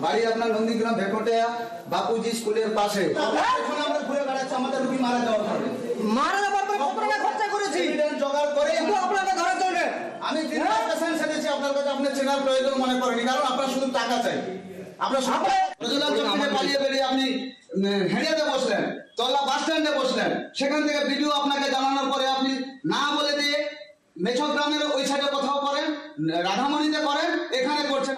বাড়ি আপনার নন্দীগ্রাম ভেকোটিয়া বাপুজি স্কুলের পাশে। এখন আমরা ঘুরে বেড়াচ্ছি, আমাদের রুগী মারা যাওয়ার পরে কত টাকা খরচা করেছি জোগাড় করে আপনাকে ধরে চলবে। আমি তিনবার পেশেন্ট সেজেছি আপনার কাছে, আপনি চেনার প্রয়োজন মনে করেনি, কারণ আপনার শুধু টাকা চাই। আপনার পালিয়ে বেরিয়ে আপনি হেরিয়াতে বসলেন, তল্লা বাস স্ট্যান্ডে বসলেন, সেখান থেকে ভিডিও আপনাকে জানানোর পরে আপনি না বলে দিয়ে মেছক গ্রামের ওই সাইডে কোথাও করেন, রাধামণিতে করেন, এখানে করছেন।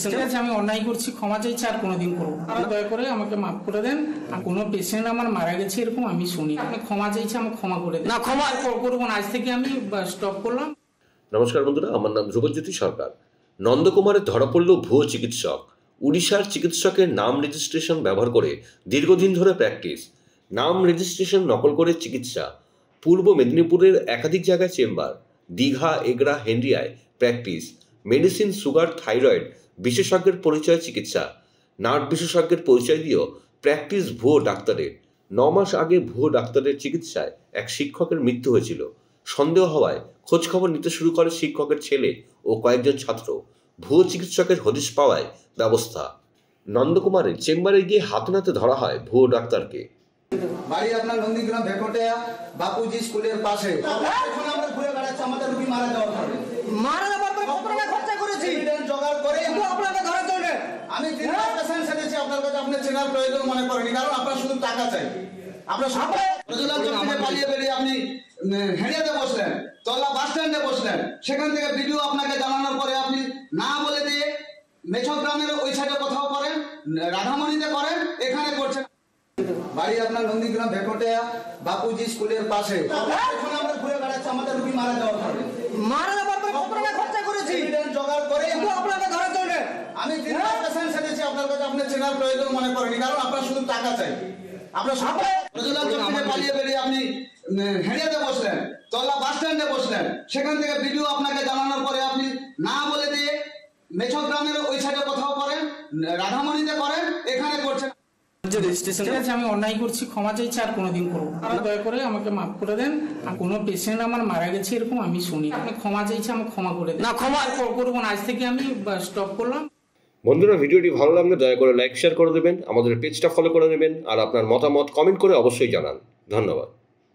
ঠিক আছে, আমি অন্যায় করছি, ক্ষমা চাইছি, আর কোনোদিন করবো না। দয়া করে আমাকে মাফ করে দেন। আর কোনো পেশেন্ট আমার মারা গেছে এরকম আমি শুনি, আপনি ক্ষমা চাইছি, আমাকে ক্ষমা করে দেন। না, ক্ষমা করবো না, আজ থেকে আমি স্টপ করলাম। নমস্কার বন্ধুরা, আমার নাম ধ্রুবজ্যোতি সরকার। নন্দকুমারে ধরা পড়ল ভুয়ো চিকিৎসক। উড়িষ্যার চিকিৎসকের নাম রেজিস্ট্রেশন ব্যবহার করে দীর্ঘদিন ধরে প্র্যাকটিস, নাম রেজিস্ট্রেশন নকল করে চিকিৎসা। পূর্ব মেদিনীপুরের একাধিক জায়গায় চেম্বার, দীঘা, এগরা, হেনরিয়ায় প্র্যাকটিস। মেডিসিন, সুগার, থাইরয়েড বিশেষজ্ঞের পরিচয় চিকিৎসা। নার্ভ বিশেষজ্ঞের পরিচয় দিয়েও প্র্যাকটিস ভুয়ো ডাক্তারের। 9 মাস আগে ভুয়ো ডাক্তারের চিকিৎসায় এক শিক্ষকের মৃত্যু হয়েছিল। সন্দেহ হওয়ায় খোঁজখবর নিতে শুরু করে শিক্ষকের ছেলে ও কয়েকজন ছাত্র। ভুয়ো চিকিৎসকের হদিশ পাওয়ায় ব্যবস্থা। নন্দকুমারের চেম্বারে গিয়ে হাতে নাতে ধরা হয় ভুয়ো ডাক্তারকে। বাড়ি আপনার নন্দীগ্রাম ভেকোটিয়া বাপুজি স্কুলের পাশে। এখন আমরা ঘুরে বেড়াচ্ছি, আমাদের রুগী মারা যাওয়ার পরে কত টাকা খরচা করেছি জোগাড় করে আপনাকে ধরে চলবে। আমি তিনবার পেশেন্ট সেজেছি আপনার কাছে, আপনি চেনার প্রয়োজন মনে করেনি, কারণ আপনার শুধু টাকা চাই। আপনার পালিয়ে বেরিয়ে আপনি হেরিয়াতে বসলেন, তল্লা বাস স্ট্যান্ডে বসলেন, সেখান থেকে ভিডিও আপনাকে জানানোর পরে আপনি না বলে দিয়ে মেছক গ্রামের ওই সাইডে কোথাও করেন, রাধামণিতে করেন, এখানে করছেন। বাড়ি আপনার নন্দীগ্রাম ভেকোটিয়া বাপুজি স্কুলের পাশে। এখন আমরা ঘুরে বেড়াচ্ছি, আমাদের রুগী মারা যাওয়ার পরে কত টাকা খরচা করেছি জোগাড় করে আপনাকে ধরে চলবে। আমি তিনবার পেশেন্ট সেজেছি আপনার কাছে, আপনি চেনার প্রয়োজন মনে করেনি, কারণ আপনার শুধু টাকা চাই। আপনার পালিয়ে বেরিয়ে আপনি হেরিয়াতে বসলেন, তল্লা বাস স্ট্যান্ডে বসলেন, সেখান থেকে ভিডিও আপনাকে জানানোর পরে আপনি না বলে দিয়ে মেছক গ্রামের ওই সাইডে কোথাও করেন, রাধামণিতে করেন, এখানে করছেন। ঠিক আছে, আমি অন্যায় করছি, ক্ষমা চাইছি, আর কোনোদিন করবো না। দয়া করে আমাকে মাফ করে দেন। আর কোনো পেশেন্ট আমার মারা গেছে এরকম আমি শুনি, আপনি ক্ষমা চাইছি, আমাকে ক্ষমা করে দেন। না, ক্ষমা করবো না, আজ থেকে আমি স্টপ করলাম। বন্ধুরা, ভিডিওটি ভালো লাগলে দয়া করে লাইক শেয়ার করে দেবেন, আমাদের পেজটা ফলো করে নেবেন, আর আপনার মতামত কমেন্ট করে অবশ্যই জানান। ধন্যবাদ।